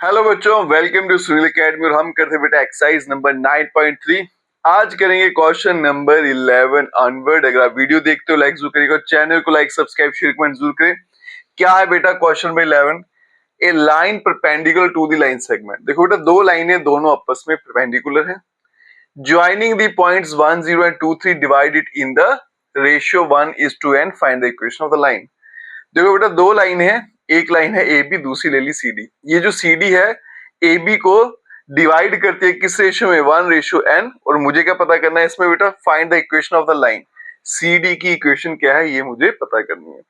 Hello बच्चों, welcome to Sunil academy. और हम करते बेटा एक्सरसाइज नंबर 9.3। आज करेंगे क्वेश्चन नंबर 11 ऑनवर्ड। अगर आप वीडियो देखते हो लाइक जरूर करिएगा, चैनल को लाइक सब्सक्राइब शेयर कमेंट जरूर करें। क्या है बेटा question number 11? A line perpendicular to the line segment. देखो बेटा, दो लाइनें दोनों आपस में परपेंडिकुलर हैं। Joining the points 1, 0 and 2, 3 divided in the ratio 1:n, find the equation of the line. देखो बेटा, दो लाइन है, एक लाइन है ए बी, दूसरी ले ली सी डी। ये जो सी डी है ए बी को डिवाइड करती है किस रेशियो में? 1:n। और मुझे क्या पता करना है इसमें बेटा? Find the equation of the line. C D की इक्वेशन क्या है ये मुझे पता करनी है।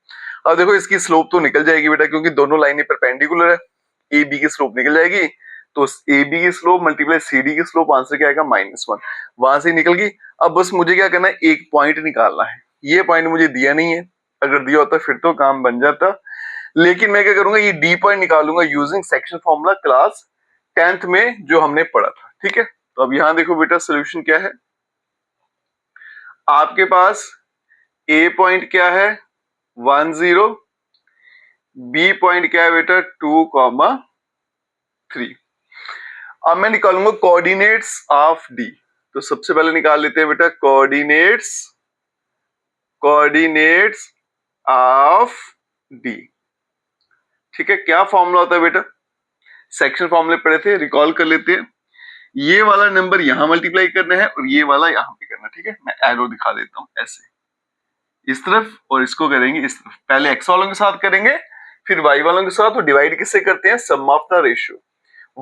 अब देखो, इसकी स्लोप तो निकल जाएगी बेटा, क्योंकि दोनों लाइनें परपेंडिकुलर है। ए बी की स्लोप निकल जाएगी, तो ए बी की स्लोप मल्टीप्लाई सी डी की स्लोप, आंसर क्या आएगा? -1। वहां से निकल गई। अब बस मुझे क्या करना है? एक पॉइंट निकालना है। ये पॉइंट मुझे दिया नहीं है, अगर दिया होता फिर तो काम बन जाता। लेकिन मैं क्या करूंगा, ये डी पॉइंट निकालूंगा using section formula class 10th में जो हमने पढ़ा था। ठीक है, तो अब यहां देखो बेटा, सोल्यूशन क्या है आपके पास? ए पॉइंट क्या है? 1, 0। बी पॉइंट क्या है बेटा? 2, 3। अब मैं निकालूंगा कोऑर्डिनेट्स ऑफ डी। तो सबसे पहले निकाल लेते हैं बेटा कोऑर्डिनेट्स ऑफ डी। ठीक है, क्या फॉर्मूला होता है बेटा? सेक्शन फॉर्मूले पढ़े थे, रिकॉल कर लेते हैं। ये वाला नंबर यहां मल्टीप्लाई करना है और ये वाला यहां पे करना है। ठीक है, मैं एरो दिखा देता हूं, ऐसे इस तरफ, और इसको करेंगे इस तरफ। पहले एक्स वालों के साथ करेंगे, फिर वाई वालों के साथ। तो डिवाइड किससे करते हैं? सम ऑफ द रेशियो।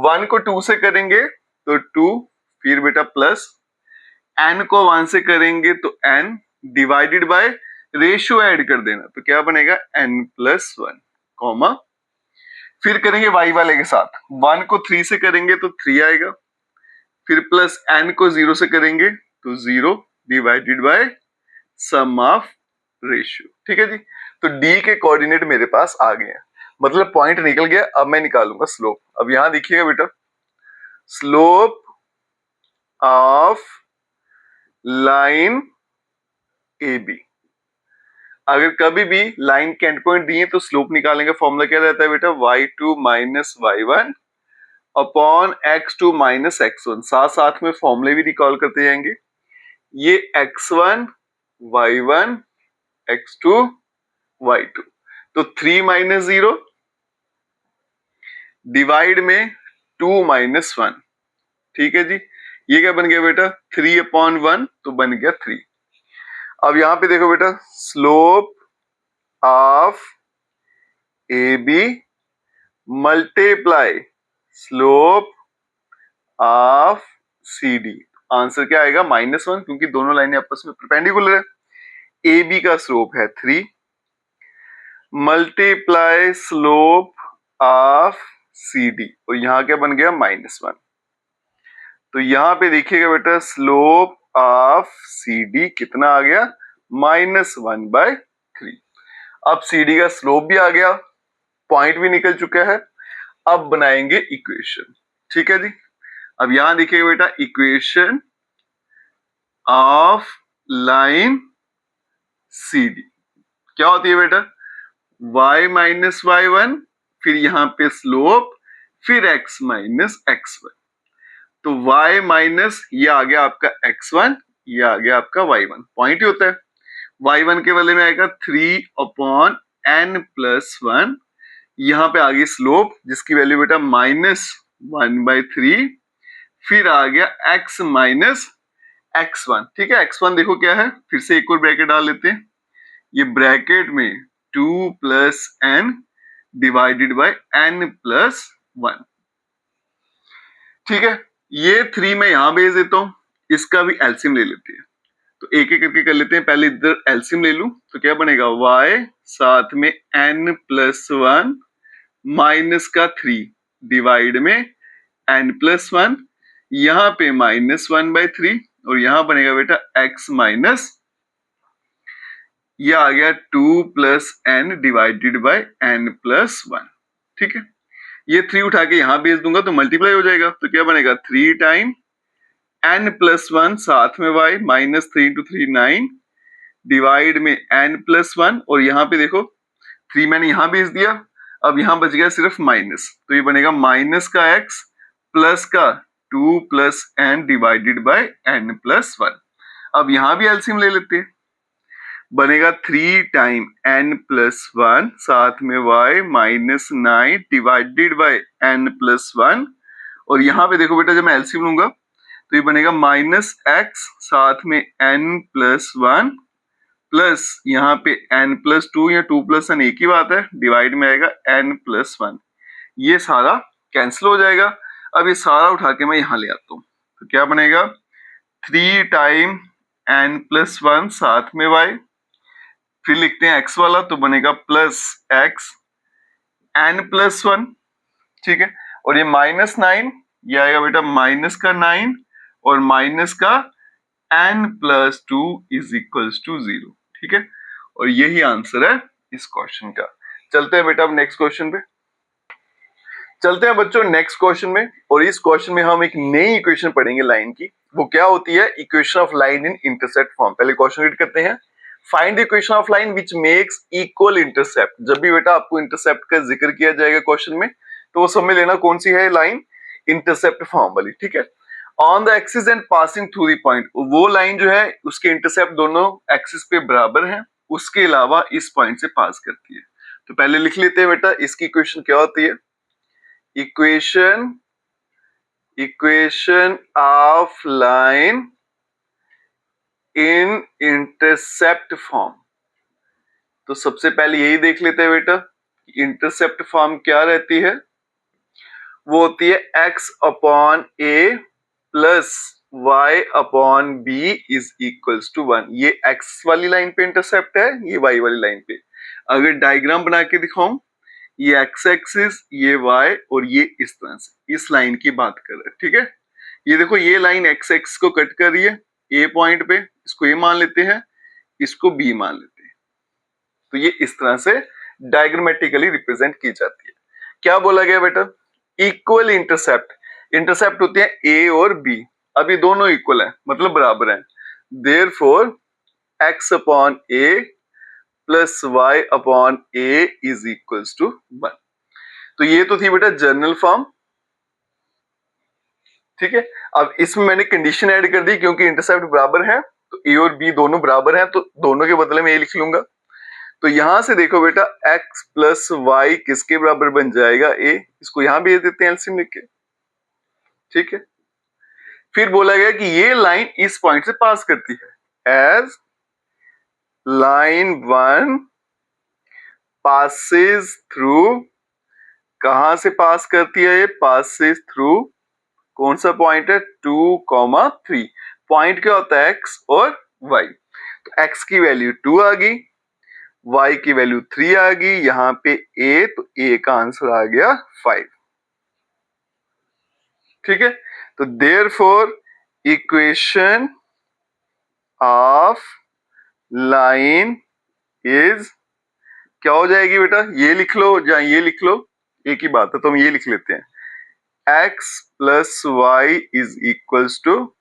1 को 2 से करेंगे तो 2, फिर बेटा प्लस n को 1 से करेंगे तो n, divided by ratio add कर देना, तो क्या बनेगा? n+1, comma. फिर करेंगे y वाले के साथ। 1 को 3 से करेंगे तो 3 आएगा, फिर प्लस n को 0 से करेंगे तो 0, divided by sum of ratio. ठीक है जी, तो d के कोऑर्डिनेट मेरे पास आ गए हैं, मतलब पॉइंट निकल गया। अब मैं निकालूंगा स्लोप। अब यहां देखिएगा बेटा, slope of line A B. अगर कभी भी लाइन के एंड पॉइंट दिए तो स्लोप निकालेंगे। फॉर्मूला क्या रहता है बेटा? y2 minus y1 upon x2 minus x1। साथ साथ में फॉर्मूले भी रिकॉल करते जाएंगे। ये x1 y1 x2 y2, तो 3 माइनस 0 डिवाइड में 2 माइनस 1। ठीक है जी, ये क्या बन गया बेटा? 3/1, तो बन गया 3। अब यहां पे देखो बेटा, slope of A B multiply slope of C D. Answer क्या आएगा? -1, क्योंकि दोनों लाइनें आपस में परपेंडिकुलर है। ए बी का स्लोप है 3 multiply slope of C D, और यहां क्या बन गया? -1। तो यहां पे देखिएगा बेटा, स्लोप ऑफ सी डी कितना आ गया? -1/3। अब सी डी का स्लोप भी आ गया, पॉइंट भी निकल चुका है। अब बनाएंगे इक्वेशन। ठीक है जी, अब यहां देखिएगा बेटा, equation of line C D क्या होती है बेटा? y माइनस y1, फिर यहां पे स्लोप, फिर x माइनस x1। तो y माइनस ये आ गया आपका x1, ये आ गया आपका y1। पॉइंट ही होता है। y1 के वाले में आएगा 3/n+1। यहां पे आ गई स्लोप, जिसकी वैल्यू बेटा -1/3। फिर आ गया x माइनस x1। ठीक है, x1 देखो क्या है, फिर से एक और ब्रैकेट डाल लेते हैं। ये ब्रैकेट में 2 + n डिवाइडेड बाय n+1। ठीक है, ये 3 मैं यहां भेज देता हूं, इसका भी एलसीएम ले लेते हैं। तो एक एक करके कर लेते हैं। पहले इधर एलसीएम ले लूं तो क्या बनेगा? y साथ में n+1 माइनस का 3 डिवाइड में n+1, यहां पे -1/3, और यहां बनेगा बेटा x माइनस, ये आ गया 2 + n डिवाइडेड बाय n+1। ठीक है, ये 3 उठा के यहां भेज दूंगा तो मल्टीप्लाई हो जाएगा। तो क्या बनेगा? 3 टाइम n+1 साथ में y, -3 × 3 9 डिवाइड में n+1, और यहां पे देखो 3 मैंने यहां भेज दिया। अब यहां बच गया सिर्फ माइनस, तो ये बनेगा माइनस का x प्लस का 2 plus n divided by n plus 1। अब यहां भी एलसीएम ले लेते हैं, बनेगा 3 टाइम n प्लस 1 साथ में y minus 9 divided by n plus 1। और यहाँ पे देखो बेटा, जब मैं एलसीएम लूंगा तो ये बनेगा माइनस x साथ में n प्लस 1 प्लस यहाँ पे n प्लस 2 या 2 प्लस n एक ही बात है, डिवाइड में आएगा n प्लस 1। ये सारा कैंसिल हो जाएगा। अब ये सारा उठा के मैं यहाँ ले आता हूँ, तो क्या बनेगा 3 टाइम n प्लस 1 साथ में y, फिर लिखते हैं x वाला, तो बनेगा प्लस x n प्लस 1, ठीक है। और ये माइनस 9, ये आएगा बेटा माइनस का 9 और माइनस का n plus 2 is equals to 0, ठीक है। और यही आंसर है इस क्वेश्चन का। चलते हैं बेटा अब नेक्स्ट क्वेश्चन पे। चलते हैं बच्चों नेक्स्ट क्वेश्चन में, और इस क्वेश्चन में हम एक नई इक्वेशन पढ़ेंगे लाइन की। वो क्या होती है? Equation of line in intercept form. पहले क्वेश्चन रीड करते हैं। Find the equation of line which makes equal intercept. जब भी बेटा आपको इंटरसेप्ट का जिक्र किया जाएगा क्वेश्चन में, तो वो समझ लेना कौन सी है लाइन, इंटरसेप्ट फॉर्म वाली, ठीक है। On the axis and passing through the point, वो लाइन जो है उसके इंटरसेप्ट दोनों एक्सिस पे बराबर हैं, उसके अलावा इस पॉइंट से पास करती है। तो पहले लिख लेते हैं बेटा इसकी इक्वेशन क्या होती है। Equation of line in intercept form. तो सबसे पहले यही देख लेते हैं बेटा, इंटरसेप्ट फॉर्म क्या रहती है। वो होती है x upon a plus y upon b is equals to 1। ये x वाली लाइन पे इंटरसेप्ट है, ये y वाली लाइन पे। अगर डायग्राम बना के दिखाऊं, ये x एक्सिस, ये y, और ये इस तरह से इस लाइन की बात कर रहे हैं, ठीक है। ये देखो, ये लाइन x एक्सिस को कट कर रही है a पॉइंट पे, इसको a मान लेते हैं, इसको b मान लेते हैं। तो ये इस तरह से डायग्रामेटिकली रिप्रेजेंट की जाती है। क्या बोला गया बेटा? Equal intercept. इंटरसेप्ट होते हैं a और b, अभी दोनों इक्वल है, मतलब बराबर हैं। Therefore x upon a plus y upon a is equals to 1। तो ये तो थी बेटा जनरल फॉर्म, ठीक है। अब इसमें मैंने कंडीशन ऐड कर दी, क्योंकि इंटरसेप्ट बराबर है तो a और b दोनों बराबर हैं, तो दोनों के बदले में ये लिख लूंगा। तो यहां से देखो बेटा x प्लस y किसके बराबर बन जाएगा? a। इसको यहां भेज देते हैं एलसीएम लिख के, ठीक है। फिर बोला गया कि ये लाइन इस पॉइंट से पास करती है, एज लाइन 1 पासेस थ्रू। कहां से पास करती है? ये पासेस थ्रू कौन सा पॉइंट है? 2,3। पॉइंट क्या होता है? x और y। तो x की वैल्यू 2 आ गई, y की वैल्यू 3 आ गई, यहां पे a, तो a का आंसर आ गया 5, ठीक है। तो therefore equation of line is क्या हो जाएगी बेटा? ये लिख लो या ये लिख लो, एक ही बात है, तो हम ये लिख लेते हैं, x plus Y is equals to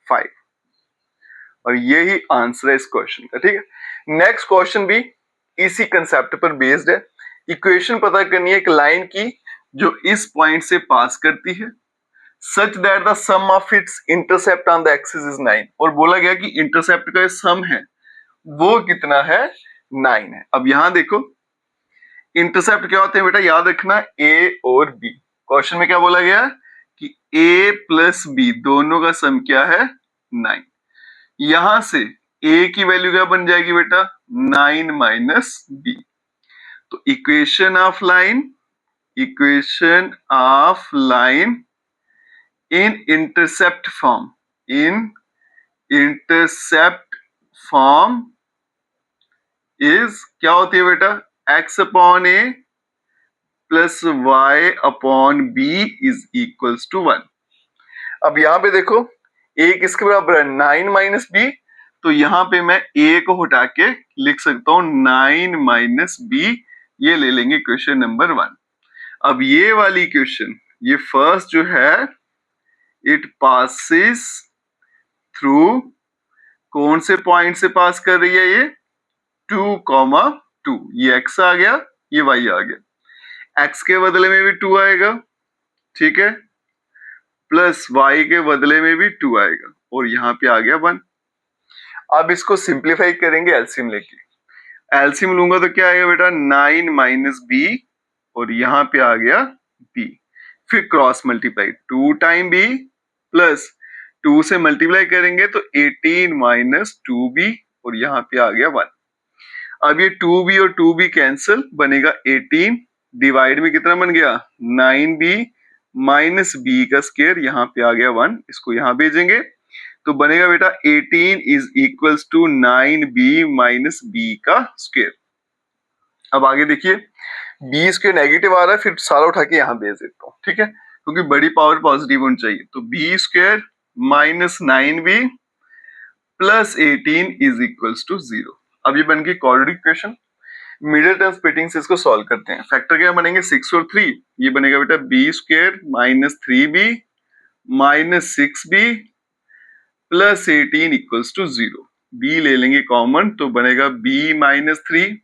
5। और यही आंसर है इस क्वेश्चन का, ठीक है। नेक्स्ट क्वेश्चन भी इसी कंसेप्ट पर बेस्ड है। इक्वेशन पता करनी है एक लाइन की जो इस पॉइंट से पास करती है, such that the sum of its intercept on the axis is 9। और बोला गया कि इंटरसेप्ट का सम है वो कितना है? 9 है। अब यहां देखो इंटरसेप्ट क्या होते हैं बेटा, याद रखना a और b। क्वेश्चन में क्या बोला गया कि a प्लस b दोनों का सम क्या है? 9। यहां से a की वैल्यू क्या बन जाएगी बेटा? 9 माइनस b। तो equation of line in intercept form is क्या होती है बेटा? x upon a plus y upon b is equals to 1। अब यहां पे देखो a किसके बराबर है? 9 माइनस b। तो यहां पे मैं a को हटा के लिख सकता हूं 9 माइनस b। ये ले लेंगे क्वेश्चन नंबर 1। अब ये वाली इक्वेशन, ये फर्स्ट जो है, इट पासिस थ्रू कौन से पॉइंट से पास कर रही है? ये 2,2। ये x आ गया, ये y आ गया। x के बदले में भी 2 आएगा, ठीक है, प्लस y के बदले में भी 2 आएगा और यहाँ पे आ गया 1। अब इसको सिंप्लीफाई करेंगे एलसीएम लेके। एलसीएम लूंगा तो क्या आएगा बेटा, 9 माइनस बी और यहाँ पे आ गया b। फिर cross multiply 2 time b plus 2 से मल्टीप्लाई करेंगे तो 18 माइनस 2b और यहाँ पे आ गया 1। अब ये 2b और 2b कैंसिल, बनेगा 18 डिवाइड में कितना बन गया 9b माइनस b का स्क्वायर, यहाँ पे आ गया 1। इसको यहाँ भेजेंगे तो बनेगा बेटा 18 is equals to 9b minus b का स्क्वायर। अब आगे देखिए b स्क्वायर नेगेटिव आ रहा है, फिर सारा उठा के यहाँ भेज देता हूँ, ठीक है, क्योंकि बड़ी पावर पॉजिटिव होनी चाहिए। तो b square minus 9b plus 18 is equals to 0। अब ये बन गई quadratic equation. Middle term splitting से इसको सॉल्व करते हैं। फैक्टर क्या बनेंगे 6 और 3, ये बनेगा बेटा b square minus 3b minus 6b plus 18 equals to 0। b ले लेंगे कॉमन तो बनेगा b माइनस 3,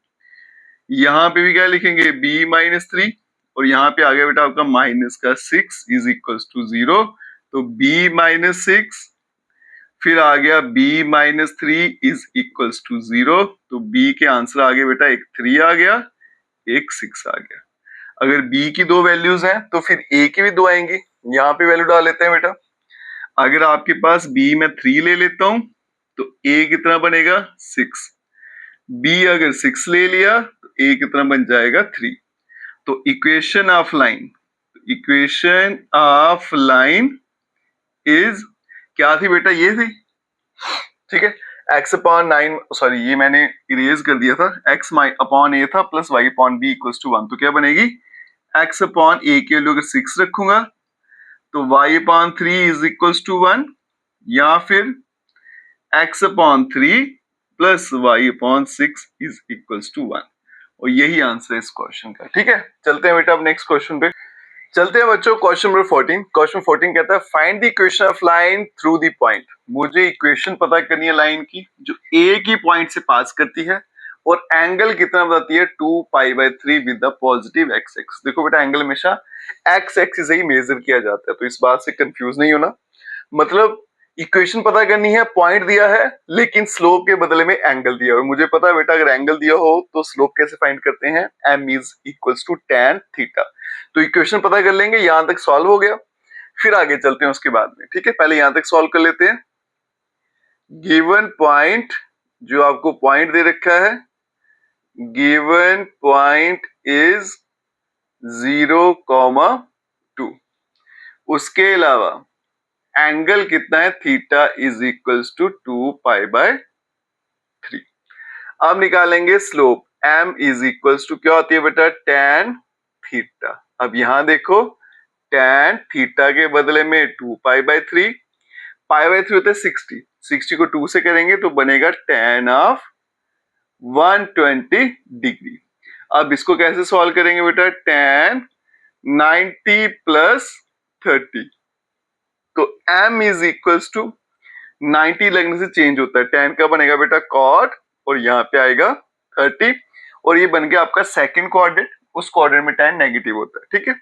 यहाँ पे भी क्या लिखेंगे b माइनस 3 और यहाँ पे आ गया बेटा आपका माइनस का 6 इज इक्वल्स टू 0। तो b माइनस 6 फिर आ गया b minus 3 is equals to 0। तो b के आंसर आ गए बेटा एक 3 आ गया, एक 6 आ गया। अगर b की 2 वैल्यूज हैं तो फिर a की भी 2 आएंगी। यहाँ पे वैल्यू डाल लेते हैं बेटा। अगर आपके पास b में 3 ले लेता हूं तो a कितना बनेगा 6, b अगर 6 ले लिया तो a कितना बन जाएगा 3। तो equation of line, equation of line is क्या थी बेटा, ये थी, ठीक है, x अपॉन 9, सॉरी ये मैंने इरेज कर दिया था, x अपॉन a था plus y upon b equals to 1। तो क्या बनेगी x अपॉन a की वैल्यू अगर 6 रखूंगा तो y upon 3 is equals to 1, या फिर x upon 3 plus y upon 6 is equals to 1। और यही आंसर है इस क्वेश्चन का, ठीक है। चलते हैं बेटा अब नेक्स्ट क्वेश्चन पे। चलते हैं बच्चों क्वेश्चन नंबर 14। क्वेश्चन 14 कहता है find the equation of line through the point. मुझे इक्वेशन पता करनी है लाइन की जो ए की पॉइंट से पास करती है और एंगल कितना बताती है 2 pi by 3 with the positive x x. देखो बेटा एंगल हमेशा एक्स एक्सिस से ही मेजर किया जाता है, तो इस बात से कंफ्यूज नहीं होना। मतलब इक्वेशन पता करनी है, पॉइंट दिया है लेकिन स्लोप के बदले में एंगल दिया है। और मुझे पता है बेटा अगर एंगल दिया हो तो स्लोप कैसे फाइंड करते हैं, m is equals to tan theta. तो इक्वेशन पता कर लेंगे, यहां तक सॉल्व हो गया, फिर आगे चलते हैं उसके बाद में, ठीक है। पहले यहां तक सॉल्व कर लेते हैं। गिवन पॉइंट, जो आपको पॉइंट दे रखा है, गिवन पॉइंट इज 0,2। उसके अलावा एंगल कितना है, theta is equals to 2 pi by 3। अब निकालेंगे slope, m is equals to क्या होती है बेटा tan थीटा। अब यहां देखो tan थीटा के बदले में 2 पाई बाय 3, पाई बाय 3 होता है 60, 60 को 2 से करेंगे तो बनेगा tan ऑफ 120 डिग्री। अब इसको कैसे सॉल्व करेंगे बेटा, tan 90 प्लस 30। तो m इज इक्वल्स टू 90 लगने से चेंज होता है, tan का बनेगा बेटा cot और यहाँ पे आएगा 30 और ये बन गया आपका सेकंड क्वाड्रेंट। उस क्वाड्रेंट में tan नेगेटिव होता है, ठीक है।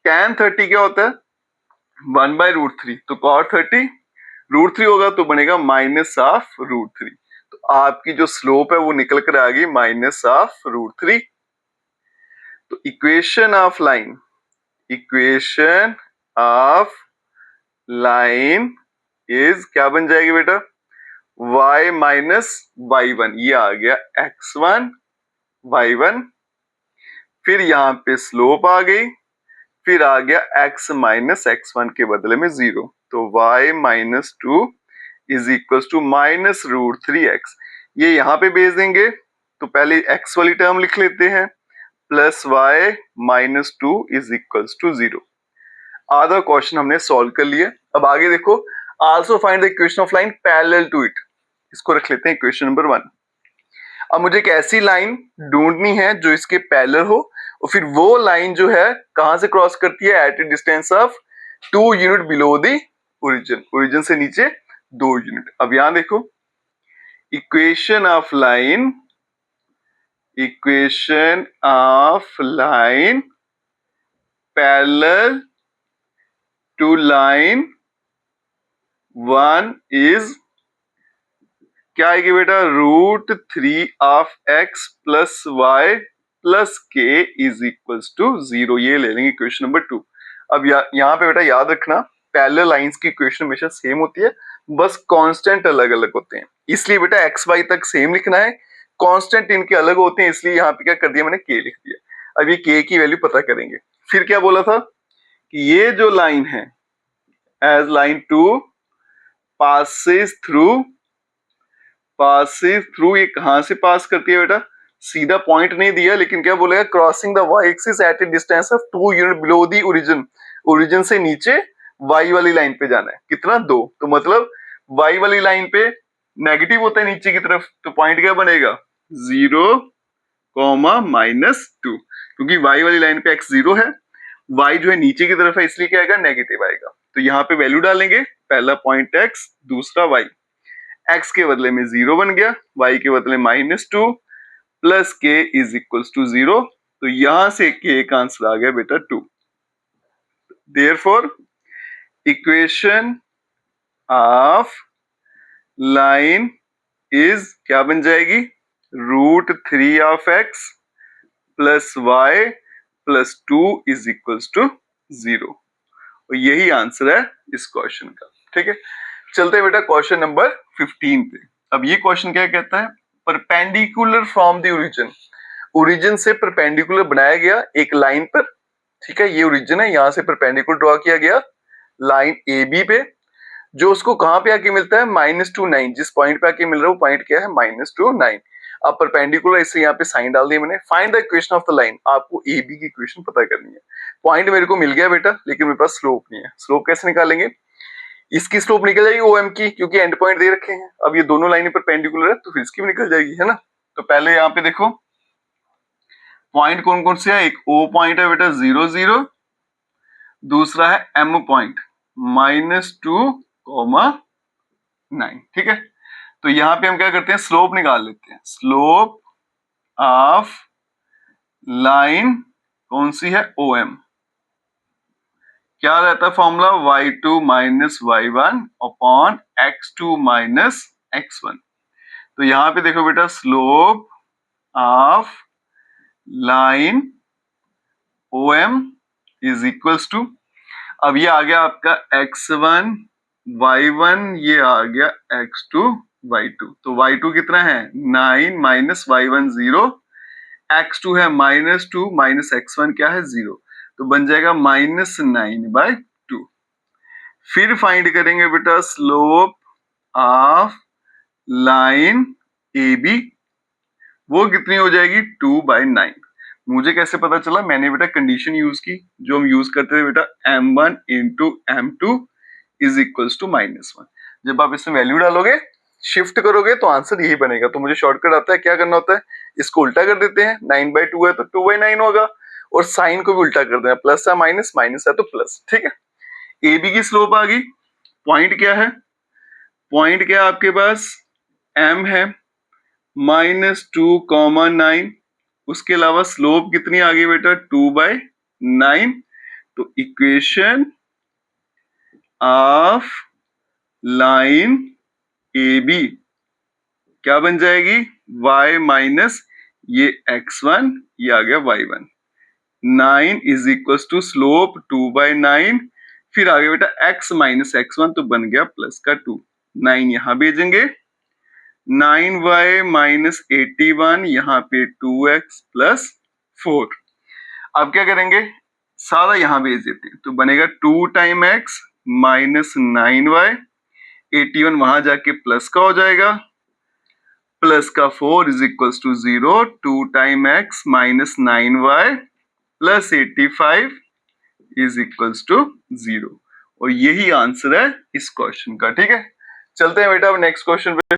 tan 30 क्या होता है 1 बाय रूट 3, तो cot 30 रूट 3 होगा तो बनेगा माइनस ऑफ रूट 3। तो आपकी जो स्लोप है वो निकल कर आ गई माइनस ऑफ रूट 3। तो equation of line, equation of line is क्या बन जाएगी बेटा, y माइनस y1, ये आ गया x1 y1, फिर यहाँ पे स्लोप आ गई, फिर आ गया x माइनस x1 के बदले में 0, तो y minus 2 is equals to minus root 3x। ये यहाँ पे भेज देंगे तो पहले x वाली टर्म लिख लेते हैं, plus y minus 2 is equals to 0। आधा क्वेश्चन हमने सॉल्व कर लिया। अब आगे देखो, also find the equation of line parallel to it. इसको रख लेते हैं इक्वेशन नंबर 1। अब मुझे एक ऐसी लाइन ढूंढनी है जो इसके पैरेलल हो और फिर वो लाइन जो है कहां से क्रॉस करती है, at a distance of 2 unit below the origin, origin से नीचे 2 यूनिट। अब यहां देखो, equation of line equation of line parallel to line 1 is क्या आएगी बेटा, √3 of x plus Y plus K is equals to 0। ये ले लेंगे इक्वेशन नंबर 2। अब यहाँ पे बेटा याद रखना, पैरेलल लाइंस की इक्वेशन हमेशा सेम होती है, बस कांस्टेंट अलग अलग होते हैं, इसलिए बेटा एक्स वाई तक सेम लिखना है, कांस्टेंट इनके अलग होते हैं, इसलिए यहाँ पे क्या कर दिया मैंने, के लिख दिया। अब ये के की वैल्यू पता करेंगे। फिर क्या बोला था कि ये जो लाइन है एज लाइन 2 पासिस थ्रू, ये कहां से पास करती है बेटा, सीधा पॉइंट नहीं दिया, लेकिन क्या बोलेगा, crossing the Y axis at a distance of 2 unit below the origin. Origin से नीचे वाई वाली लाइन पे जाना है, कितना, 2। तो मतलब वाई वाली लाइन पे नेगेटिव होता है नीचे की तरफ, तो पॉइंट क्या बनेगा, 0, -2, क्योंकि वाई वाली लाइन पे x 0 है, y जो है नीचे की तरफ है, इसलिए क्या आएगा, नेगेटिव आएगा। तो यहाँ पे वैल्यू डालेंगे, पहला पॉइंट x, दूसरा y। x के बदले में 0 बन गया, y के बदले -2 plus k is equals to 0। तो यहां से k का आंसर आ गया बेटा 2। Therefore equation of line is क्या बन जाएगी, √3 of x plus Y plus 2 is equals to 0। और यही आंसर है इस क्वेश्चन का। ठीक है, चलते हैं बेटा क्वेश्चन नंबर 15 पे। अब ये क्वेश्चन क्या कहता है, perpendicular from the origin, origin से परपेंडिकुलर बनाया गया एक लाइन पर। ठीक है, ये ओरिजिन है, यहां से परपेंडिकुलर ड्रॉ किया गया लाइन ए बी पे, जो उसको कहां पे आके मिलता है, -2 9, जिस पॉइंट पे आके मिल रहा है वो पॉइंट क्या है, -2 9। अब परपेंडिकुलर इसलिए यहाँ पे साइन डाल दिया मैंने। Find the equation of the line, आपको ए बी की इक्वेशन पता करनी है। पॉइंट मेरे को मिल गया बेटा, लेकिन मेरे पास स्लोप नहीं है। स्लोप कैसे निकालेंगे, इसकी स्लोप निकल जाएगी OM की, क्योंकि एंड पॉइंट दे रखे हैं। अब ये दोनों लाइनें परपेंडिकुलर है, तो फिर इसकी भी निकल जाएगी, है ना। तो पहले यहाँ पे देखो पॉइंट कौन कौन से है, एक O पॉइंट है बेटा 0 0, दूसरा है M पॉइंट -2, -9। ठीक है, तो यहाँ पे हम क्या करते हैं, स्लोप निकाल लेते हैं। स्लोप ऑफ लाइन कौन सी है, OM। क्या रहता है formula, y2 - y1 upon x2 - x1। तो यहां पे देखो बेटा, slope of line OM is equals to, अब ये आ गया आपका x1 y1, ये आ गया x2 y2। तो y2 कितना है, 9 - y1 0, x2 है -2 -x1 क्या है, 0। तो बन जाएगा -9/2। फिर फाइंड करेंगे बेटा स्लोप ऑफ लाइन AB, वो कितनी हो जाएगी, 2/9। मुझे कैसे पता चला, मैंने बेटा कंडीशन यूज की, जो हम यूज करते थे बेटा, M1 × M2 is equals to -1। जब आप इसमें वैल्यू डालोगे, शिफ्ट करोगे, तो आंसर यही बनेगा। तो मुझे शॉर्टकट आता है, क्या करना होता है, इसको उल्टा कर देते हैं, 9/2 है तो 2/9 होगा, और साइन को भी उल्टा कर देना, प्लस है माइनस, माइनस है तो प्लस। ठीक है, AB की स्लोप आ गई। पॉइंट क्या है, पॉइंट क्या है आपके पास, M है -2, 9। उसके अलावा स्लोप कितनी आ गई बेटा, 2/9। तो इक्वेशन ऑफ लाइन AB क्या बन जाएगी, y माइनस ये x1, ये आ गया y1, 9 is equal to slope 2/9। फिर आ गया बेटा x - x1, तो बन गया प्लस का 2, 9 यहां भेजेंगे, 9y - 81, यहाँ पे 2x + 4। अब क्या करेंगे, सारा यहां भेज देते हैं, तो बनेगा 2 टाइम x - 9y, 81 वहां जाके प्लस का हो जाएगा, प्लस का 4 is equal to 0, 2 time x - 9y + 85 is equal to 0। और यही आंसर है इस क्वेश्चन का। ठीक है, चलते हैं बेटा अब नेक्स्ट क्वेश्चन पे।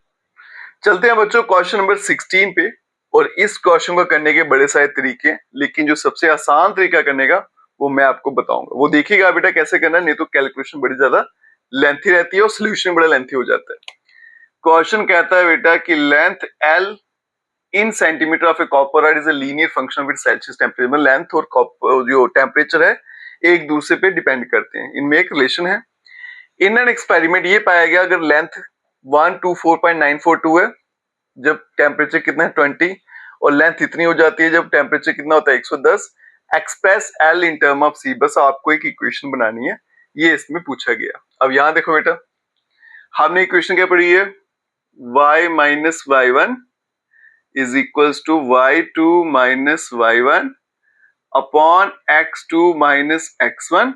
चलते हैं बच्चों क्वेश्चन नंबर 16 पे। और इस क्वेश्चन को करने के बड़े सारे तरीके हैं, लेकिन जो सबसे आसान तरीका करने का वो मैं आपको बताऊंगा। वो देखिएगा बेटा कैसे करना है, नहीं तो कैलकुलेशन बड़ी ज्यादा लेंथी रहती है और सोल्यूशन बड़ा लेंथी हो जाता है। क्वेश्चन कहता है बेटा कि length L in centimetre of A copper rod is a linear function of its Celsius temperature. मतलब लेंथ और जो टेम्परेचर है एक दूसरे पे डिपेंड करते हैं, इनमें एक रिलेशन है। इन एन एक्सपेरिमेंट ये पाया गया अगर लेंथ 124.942 है जब टेम्परेचर कितना है 20, और लेंथ इतनी हो जाती है जब टेम्परेचर कितना होता है 110, express L in term of C. बस आपको एक इक्वेशन बनानी है, ये इसमें पूछा गया। अब यहां देखो बेटा, हमने इक्वेशन क्या पढ़ी है, y minus Y one is equals to y2 minus Y one upon x2 minus x1,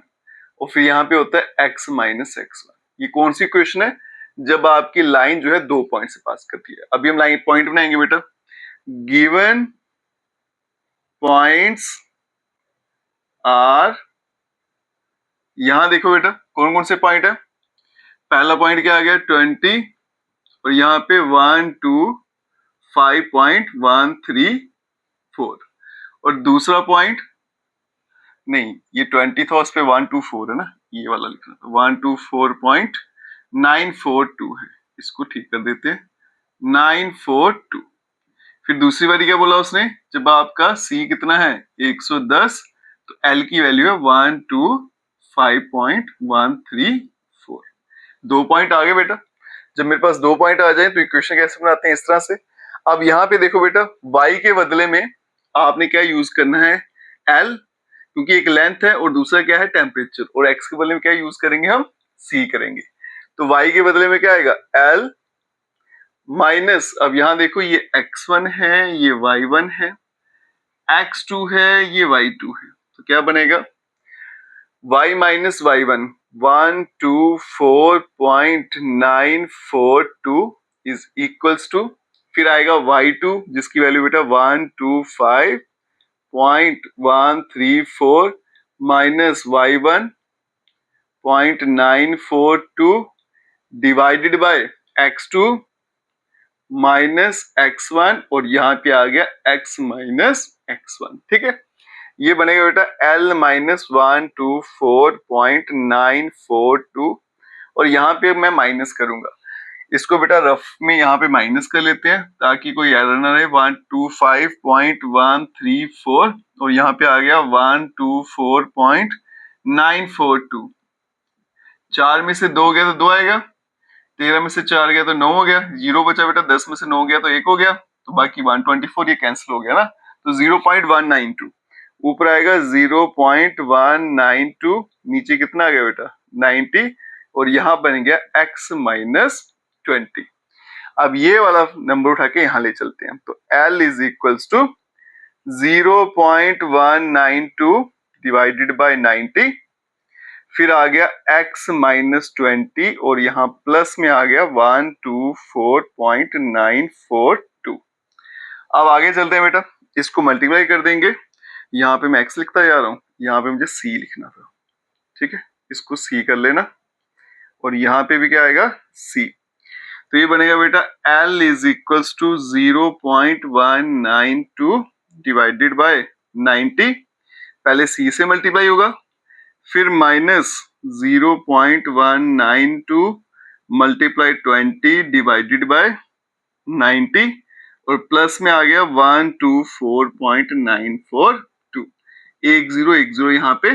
और फिर यहाँ पे होता है x माइनस x1। ये कौन सी इक्वेशन है, जब आपकी लाइन जो है 2 पॉइंट से पास करती है। अभी हम लाइन पॉइंट बनाएंगे बेटा, गिवन पॉइंट्स आर, यहां देखो बेटा कौन कौन से पॉइंट है। पहला पॉइंट क्या आ गया 20, और यहाँ पे 1 2 5.134, और दूसरा पॉइंट नहीं, ये 20 था उस पे 124 है ना, ये वाला लिखना था 124.942 है, इसको ठीक कर देते हैं 942। फिर दूसरी बारी क्या बोला उसने, जब आपका C कितना है 110, तो L की वैल्यू है 125.134। 2 पॉइंट आ गए बेटा। जब मेरे पास 2 पॉइंट आ जाए तो इक्वेशन कैसे बनाते हैं, इस तरह से। अब यहाँ पे देखो बेटा, y के बदले में आपने क्या यूज करना है L, क्योंकि एक लेंथ है और दूसरा क्या है टेम्परेचर, और x के बदले में क्या यूज करेंगे हम, C करेंगे। तो y के बदले में क्या आएगा L माइनस, अब यहां देखो ये x1 है, ये y1 है, x2 है, ये y2 है, तो क्या बनेगा y minus y1 124.942 is equals to, फिर आएगा y2 जिसकी वैल्यू बेटा 125.134 minus y1 0.942 divided by x2 minus x1, और यहाँ पे आ गया x माइनस x1। ठीक है, ये बनेगा बेटा L माइनस 124.942, और यहाँ पे मैं माइनस करूंगा इसको बेटा, रफ में यहाँ पे माइनस कर लेते हैं ताकि कोई एरर ना रहे। 125.134 और यहाँ पे आ गया 124.942, 4 में से 2 गया तो 2 आएगा, 13 में से 4 गया तो 9 हो गया, 0 बचा बेटा, 10 में से 9 गया तो 1 हो गया, तो बाकी 124 ये कैंसिल हो गया ना, तो 0.192 ऊपर आएगा 0.192, नीचे कितना आ गया बेटा 90, और यहां बन गया x माइनस 20। अब ये वाला नंबर उठा के यहां ले चलते हैं, तो L is equals to 0.192 divided by 90, फिर आ गया x माइनस 20, और यहाँ प्लस में आ गया 124.942। अब आगे चलते हैं बेटा, इसको मल्टीप्लाई कर देंगे, यहाँ पे मैं x लिखता जा रहा हूँ, यहाँ पे मुझे c लिखना था। ठीक है, इसको c कर लेना, और यहाँ पे भी क्या आएगा c, तो ये बनेगा बेटा L is equals to 0.192 divided by 90, पहले c से मल्टीप्लाई होगा, फिर माइनस 0.192 मल्टीप्लाई 20 डिवाइडेड बाय 90, और प्लस में आ गया 124.942, 1010 यहाँ पे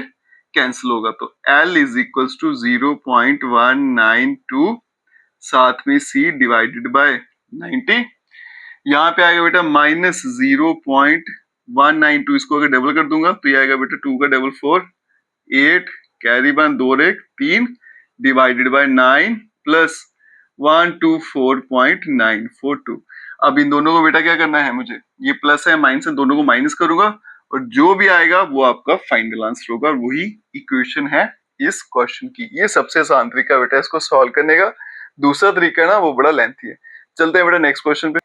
कैंसिल होगा, तो L इज इक्वल्स टू 0.192 साथ में C डिवाइडेड बाय 90, यहाँ पे आएगा बेटा माइनस 0.192, इसको अगर डबल कर दूंगा तो ये आएगा बेटा 2 का डबल 4, 8 कैरी वन 2 रेख 3 डिवाइडेड बाय 9 प्लस 124.942। अब इन दोनों को बेटा क्या करना है मुझे, ये प्लस है माइनस है, दोनों को माइनस करूंगा, और जो भी आएगा वो आपका फाइनल आंसर होगा, वही इक्वेशन है इस क्वेश्चन की। ये सबसे आसान तरीका बेटा इसको सॉल्व करने का, दूसरा तरीका ना वो बड़ा लेंथी है। चलते हैं बेटा नेक्स्ट क्वेश्चन पे।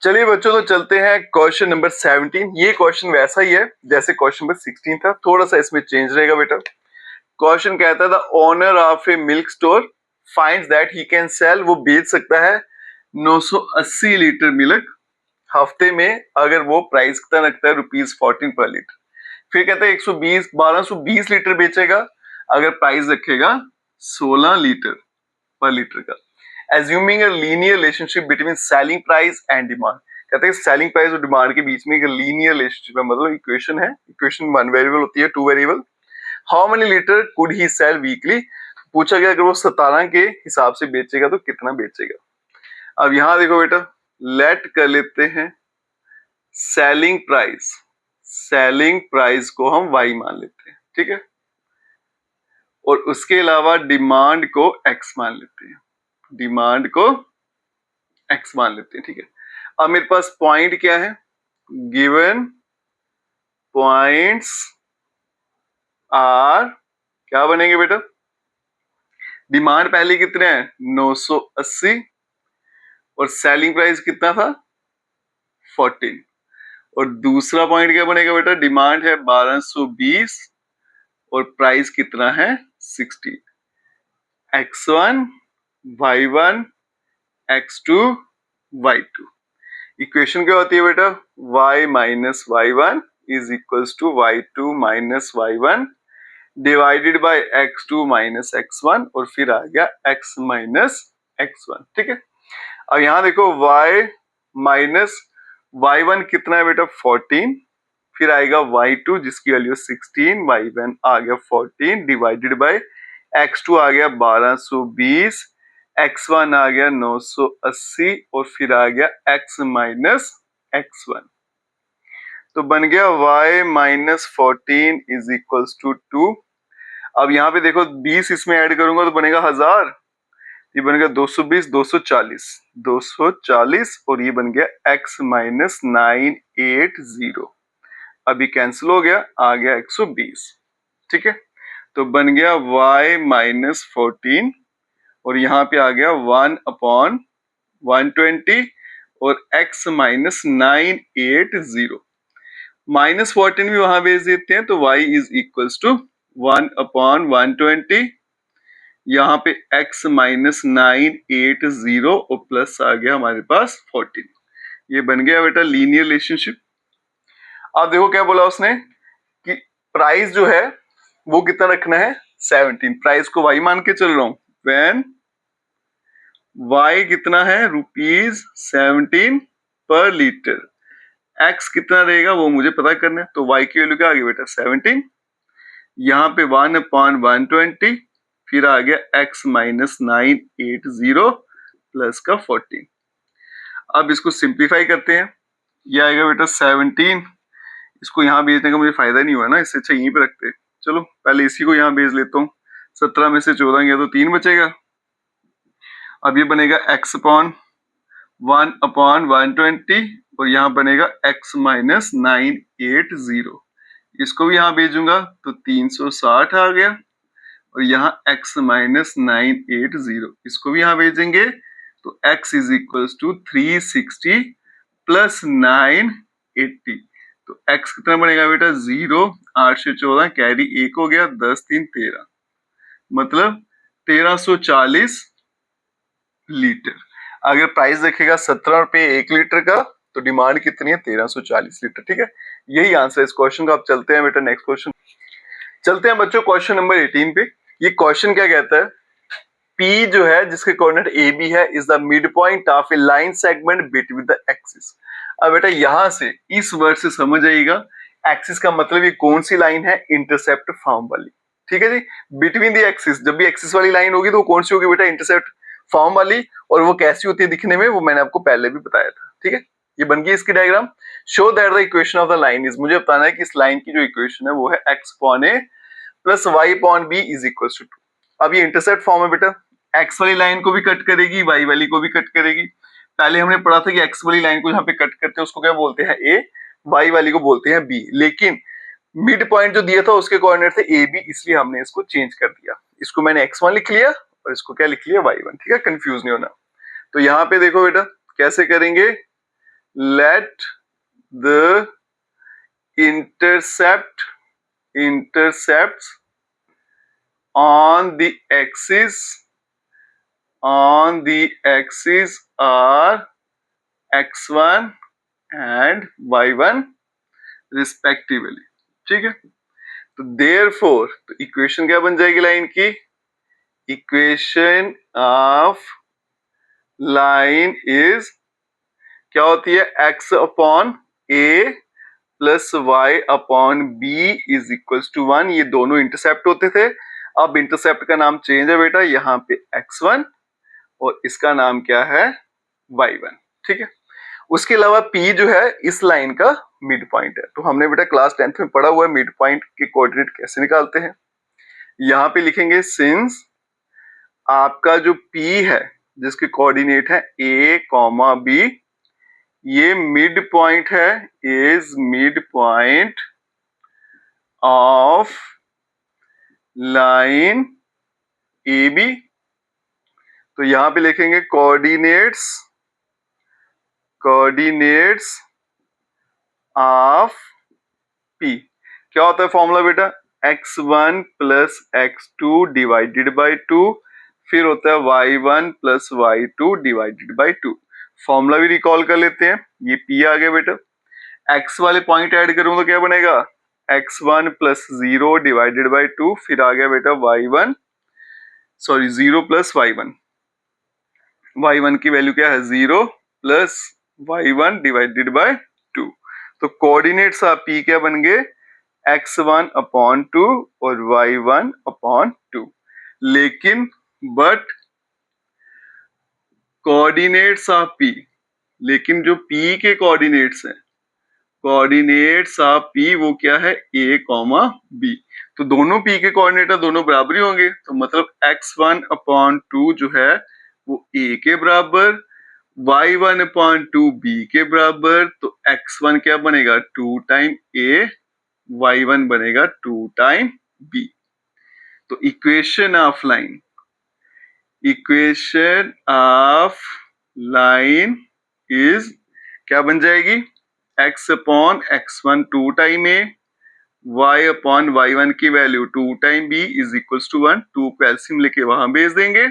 चलिए बच्चों, तो चलते हैं क्वेश्चन नंबर 17। ये क्वेश्चन वैसा ही है जैसे क्वेश्चन नंबर 16 था, थोड़ा सा इसमें चेंज रहेगा बेटा। क्वेश्चन कहता था owner of A milk store finds that he can sell, वो बेच सकता है 980 लीटर मिल्क हफ्ते में अगर वो प्राइस कितना रखता है ₹14 पर लीटर। फिर कहता है 1220 लीटर बेचेगा अगर प्राइस रखेगा 16 लीटर पर लीटर का। Assuming a linear relationship between selling price and demand, कहते हैं सेलिंग प्राइस और डिमांड के बीच में एक लीनियर रिलेशनशिप है, मतलब इक्वेशन है, इक्वेशन वन वेरिएबल होती है, two variable. How many litre could he sell weekly, पूछा गया अगर वो 17 के हिसाब से बेचेगा तो कितना बेचेगा। अब यहां देखो बेटा, लेट कर लेते हैं सेलिंग प्राइस, सेलिंग प्राइस को हम y मान लेते हैं, ठीक है, और उसके अलावा डिमांड को x मान लेते हैं, डिमांड को x मान लेते हैं, ठीक है। अब मेरे पास पॉइंट क्या है, गिवन पॉइंट्स आर, क्या बनेंगे बेटा, डिमांड पहले कितने हैं 980 और सेलिंग प्राइस कितना था 14, और दूसरा पॉइंट क्या बनेगा बेटा, डिमांड है 1220 और प्राइस कितना है 60, x1 y1 x2 y2। Equation क्या होती है बेटा, y minus y1 is equals to y2 minus y1 divided by x2 minus x1 और फिर आ गया x माइनस x1, ठीक है। अब यहां देखो y माइनस y1 कितना है बेटा 14, फिर आएगा y2 जिसकी वैल्यू 16, y1 आ गया 14 डिवाइडेड बाय x2 आ गया 1220, x1 आ गया 980 और फिर आ गया x माइनस x1, तो बन गया y minus 14 is equals to 2। अब यहाँ पे देखो 20 इसमें ऐड करूंगा तो बनेगा 1000, ये बन गया 220 240 240 और ये बन गया x माइनस 980, अभी कैंसिल हो गया, आ गया 120, ठीक है। तो बन गया y माइनस 14 और यहाँ पे आ गया 1/120 और x माइनस 980, माइनस 14 भी वहां भेज देते हैं तो y इज इक्वल्स टू 1/120, यहाँ पे x माइनस 980 और प्लस आ गया हमारे पास 14, ये बन गया बेटा लीनियर रिलेशनशिप। अब देखो क्या बोला उसने कि प्राइस जो है वो कितना रखना है 17, प्राइस को y मान के चल रहा हूं, व्हेन y कितना है ₹17 पर लीटर, x कितना रहेगा वो मुझे पता करना है, तो y की वैल्यू क्या आ गई बेटा 17, यहाँ पे 1/120 फिर आ गया x माइनस 980 प्लस का 14। अब इसको सिंप्लीफाई करते हैं, ये आएगा बेटा 17, इसको यहाँ भेजने का मुझे फायदा नहीं हुआ ना, इससे अच्छा यहीं पे रखते हैं, चलो पहले इसी को यहाँ भेज लेता हूँ, 17 में से 14 गया तो 3 बचेगा। अब ये बनेगा x अपॉन 1/120 और यहाँ बनेगा x माइनस 980, इसको भी यहाँ भेजूंगा तो 360 आ गया और यहाँ x माइनस 980 इसको भी यहाँ भेजेंगे तो x is equals to 360 plus 980, तो x कितना बनेगा बेटा 0, 8 से 14 कैरी 1 हो गया, 10 3 13, मतलब 1340 लीटर। अगर प्राइस देखेगा 17 रुपए 1 लीटर का तो डिमांड कितनी है 1340 लीटर, ठीक है। यही आंसर है इस क्वेश्चन का। आप चलते हैं बेटा नेक्स्ट क्वेश्चन, चलते हैं बच्चों क्वेश्चन नंबर 18 पे। ये क्वेश्चन क्या कहता है, P जो है जिसके कोऑर्डिनेट AB है is the mid point of A line segment between the axis. अब बेटा यहां से इस वर्ड से समझ आएगा एक्सिस का मतलब ये कौन सी लाइन है, इंटरसेप्ट फॉर्म वाली, ठीक है जी। बिटवीन द एक्सिस, जब भी एक्सिस वाली लाइन होगी तो वो कौन सी होगी बेटा इंटरसेप्ट फॉर्म वाली, और वो कैसी होती है दिखने में वो मैंने आपको पहले भी बताया था, ठीक है। ये बन गई इसकी diagram. Show that the equation of the line is, मुझे बताना है कि इस लाइन की जो इक्वेशन है वो है x upon a plus y upon b is equal to 2। अब ये इंटरसेप्ट फॉर्म है बेटा, x वाली लाइन को भी कट करेगी y वाली को भी कट करेगी। पहले हमने पढ़ा था कि x वाली लाइन को यहाँ पे कट करते हैं उसको क्या बोलते हैं a, y वाली को बोलते हैं b, लेकिन मिड पॉइंट जो दिया था उसके कोऑर्डिनेट थे a b, इसलिए हमने इसको चेंज कर दिया, इसको मैंने x1 लिख लिया और इसको क्या लिख लिया y1, ठीक है, कंफ्यूज नहीं होना। तो यहाँ पे देखो बेटा कैसे करेंगे, let the intercepts on the axis are x1 and y1 respectively, ठीक है। तो therefore तो इक्वेशन क्या बन जाएगी लाइन की, इक्वेशन ऑफ लाइन इज क्या होती है, x upon a plus y upon b is equals to 1। ये दोनों इंटरसेप्ट होते थे, अब इंटरसेप्ट का नाम चेंज है बेटा, यहाँ पे x1 और इसका नाम क्या है, y1। ठीक है, उसके अलावा p जो है इस लाइन का मिड पॉइंट है। तो हमने बेटा क्लास 10th में पढ़ा हुआ है मिड पॉइंट के कोऑर्डिनेट कैसे निकालते हैं। यहाँ पे लिखेंगे सिंस आपका जो p है जिसके कोऑर्डिनेट है a कॉमा b, ये मिड पॉइंट है, is mid point of line A B. तो यहां पे लिखेंगे कोऑर्डिनेट्स ऑफ पी। क्या होता है फॉर्मूला बेटा, x1 plus x2 divided by 2, फिर होता है y1 plus y2 divided by 2। Formula भी रिकॉल कर लेते हैं। ये p आ गया बेटा, x वाले पॉइंट ऐड करूंगा तो क्या बनेगा, x1 प्लस 0 डिवाइडेड बाई 2, फिर आ गया बेटा y1 sorry 0 plus y1, y1 की वैल्यू क्या है 0 प्लस y1 डिवाइडेड बाय 2। तो कोऑर्डिनेट्स ऑफ p क्या बन गए, x1 अपॉन 2 और y1 अपॉन 2। लेकिन बट कोऑर्डिनेट्स ऑफ p, लेकिन जो p के कोऑर्डिनेट्स हैं, कोऑर्डिनेट्स ऑफ p वो क्या है, a कॉमा b। तो दोनों p के कोऑर्डिनेट दोनों बराबर ही होंगे, तो मतलब x1 अपॉन 2 जो है वो a के बराबर, y1 अपॉन 2 b के बराबर। तो x1 क्या बनेगा 2 टाइम a, y1 बनेगा 2 टाइम b। तो इक्वेशन ऑफ लाइन इज क्या बन जाएगी, x upon x1 2 time a, y upon y1 की value 2 time b is equals to 1। 2 को एलसीएम लेके वहां भेज देंगे,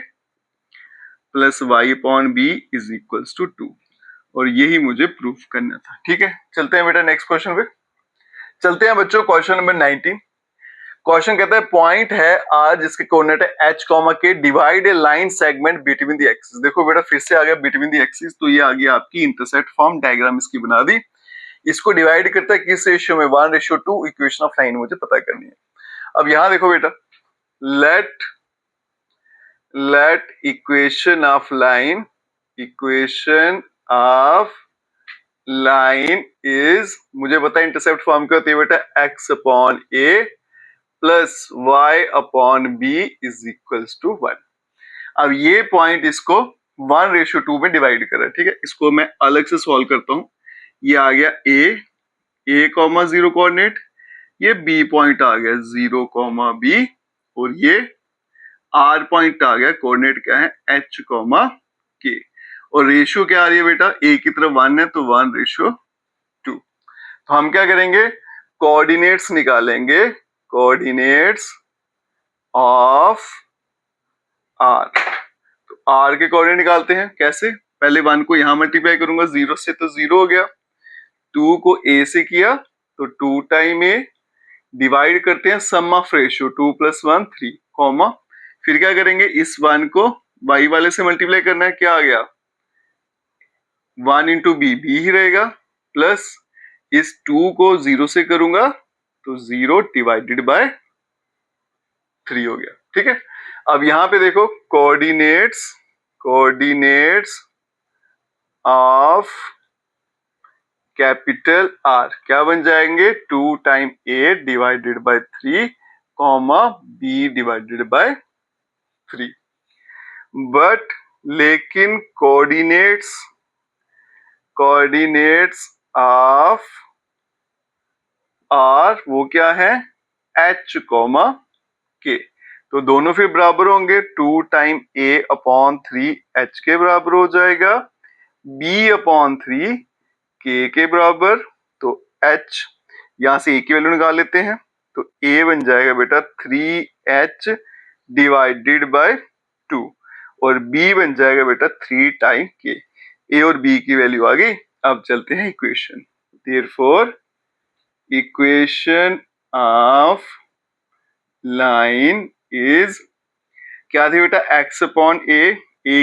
plus y upon b is equals to 2। और यही मुझे प्रूफ करना था। ठीक है, चलते हैं बेटा नेक्स्ट क्वेश्चन पे। चलते हैं बच्चों क्वेश्चन नंबर 19। क्वेश्चन कहता है पॉइंट है r जिसके कोऑर्डिनेट है h comma k, divide A line segment between the axis. देखो बेटा फिर से आ गया बिटवीन द एक्सिस, तो ये आ गया आपकी इंटरसेक्ट फॉर्म, डायग्राम इसकी बना दी। इसको डिवाइड करता है किस रेशियो में, 1:2। इक्वेशन ऑफ लाइन मुझे पता करनी है। अब यहां देखो बेटा, let equation of line is, मुझे पता है इंटरसेप्ट फॉर्म क्या होती है बेटा, x upon a plus y upon b is equals to 1। अब ये पॉइंट इसको 1:2 में डिवाइड कर रहा है। ठीक है, इसको मैं अलग से सॉल्व करता हूं। ये आ गया a कॉमा 0 कोऑर्डिनेट, ये b पॉइंट आ गया 0 कॉमा b, और ये r पॉइंट आ गया, कोऑर्डिनेट क्या है h कॉमा k। और रेशियो क्या आ रही है बेटा, a की तरफ 1 है तो 1:2। तो हम क्या करेंगे, कोऑर्डिनेट्स निकालेंगे, कोऑर्डिनेट्स ऑफ r। तो r के कोऑर्डिनेट निकालते हैं कैसे, पहले 1 को यहां मल्टीप्लाई करूंगा 0 से, तो 0 हो गया। 2 को a से किया तो 2 टाइम a, डिवाइड करते हैं सम ऑफ रेशियो 2 + 1 3 कॉमा, फिर क्या करेंगे, इस 1 को y वाले से मल्टीप्लाई करना है, क्या आ गया 1 इंटू b ही रहेगा, प्लस इस 2 को 0 से करूंगा तो 0 डिवाइडेड बाय 3 हो गया। ठीक है, अब यहां पे देखो कोऑर्डिनेट्स ऑफ कैपिटल R क्या बन जाएंगे, 2 time a divided by 3 comma b divided by 3। But लेकिन कोऑर्डिनेट्स ऑफ R वो क्या है, h कॉमा k। तो दोनों फिर बराबर होंगे, 2 टाइम a अपॉन 3 h के बराबर हो जाएगा, b अपॉन 3 k के बराबर। तो h यहां से a की वैल्यू निकाल लेते हैं, तो a बन जाएगा बेटा 3h डिवाइडेड बाय 2, और b बन जाएगा बेटा 3 टाइम k। a और b की वैल्यू आ गई। अब चलते हैं equation. Therefore equation of line is क्या थी बेटा, x अपॉन a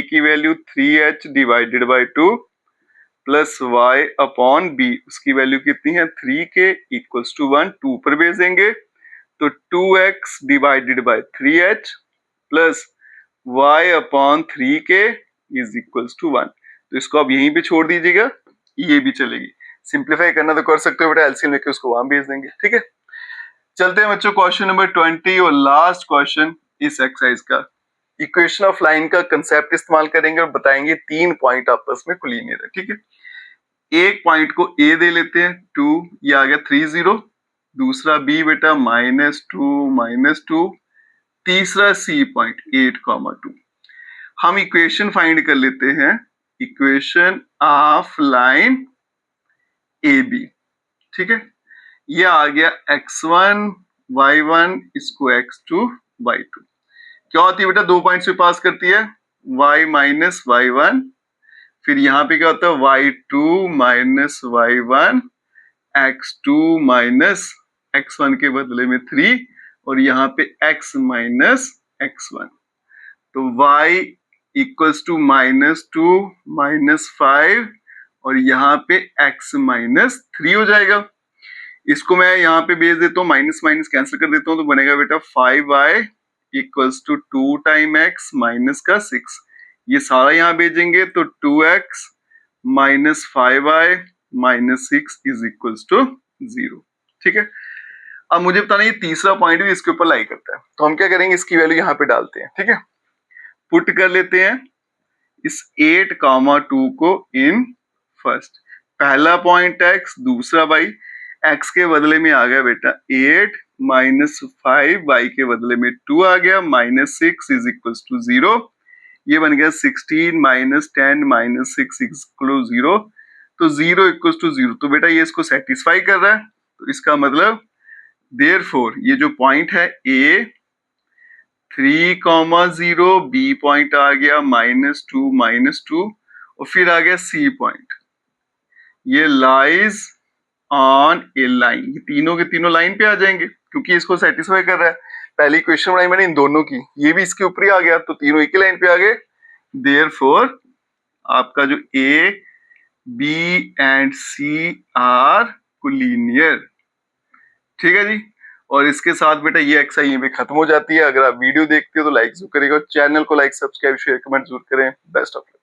की value 3h divided by 2 plus Y upon B, उसकी वैल्यू कितनी है 3k इक्वल्स टू 1, 2 पर भेज देंगे तो 2x divided by 3h plus y upon 3k is equals to 1। तो इसको आप यहीं पे छोड़ दीजिएगा, ये भी चलेगी। सिंप्लीफाई करना तो कर सकते हो बेटा, एलसीएम लेके उसको वहां भेज देंगे। ठीक है, चलते हैं बच्चों क्वेश्चन नंबर 20 और लास्ट क्वेश्चन इस एक्सरसाइज का। इक्वेशन ऑफ लाइन का कंसेप्ट इस्तेमाल करेंगे और बताएंगे 3 पॉइंट आपस में कोलिनियर है। ठीक है, एक पॉइंट को ए दे लेते हैं 2, ये आ गया 3 0, दूसरा बी बेटा -2, तीसरा सी पॉइंट 8,2। हम इक्वेशन फाइंड कर लेते हैं, equation of line A B. ठीक है, ये आ गया x1 y1 इसको x2 y2। क्या होती है बेटा, 2 पॉइंट्स पे पास करती है y माइनस y1, फिर यहाँ पे क्या होता है y2 minus y1, x2 minus x1 के बदले में 3 और यहाँ पे x माइनस x1। तो y इक्वल्स टू -2 -5 और यहाँ पे x माइनस 3 हो जाएगा। इसको मैं यहाँ पे भेज देता हूँ, माइनस माइनस कैंसिल कर देता हूँ, तो बनेगा बेटा 5y equals to 2 time x minus का 6। ये सारा यहाँ भेजेंगे तो 2x minus 5y minus 6 is equals to 0। ठीक है, अब मुझे बताना ये तीसरा पॉइंट भी इसके ऊपर लाई करता है, तो हम क्या करेंगे, इसकी वैल्यू यहाँ पे डालते हैं। ठीक है, पुट कर लेते हैं इस 8,2 को इन फर्स्ट, पहला पॉइंट x, दूसरा y, x के बदले में आ गया बेटा 8 माइनस 5, y के बदले में 2 आ गया, माइनस 6 इज इक्वल्स टू 0। ये बन गया 16 माइनस 10 माइनस 6 इक्वल टू 0, तो 0 इक्वल्स टू 0। तो बेटा ये इसको सेटिस्फाई कर रहा है, तो इसका मतलब देयरफॉर ये जो पॉइंट है a 3,0, बी पॉइंट आ गया -2 और फिर आ गया सी पॉइंट, ये लाइज ऑन ए लाइन। ये तीनों के तीनों लाइन पे आ जाएंगे क्योंकि इसको सेटिस्फाई कर रहा है। पहली क्वेश्चन बनाई मैंने इन दोनों की, ये भी इसके ऊपर ही आ गया, तो तीनों एक ही लाइन पे आ गए। देयरफॉर आपका जो A B and C are collinear. ठीक है जी, और इसके साथ बेटा ये एक्सरसाइज यहीं पे खत्म हो जाती है। अगर आप वीडियो देखते हो तो लाइक जरूर करेगा, चैनल को लाइक सब्सक्राइब शेयर कमेंट जरूर करें। Best of luck.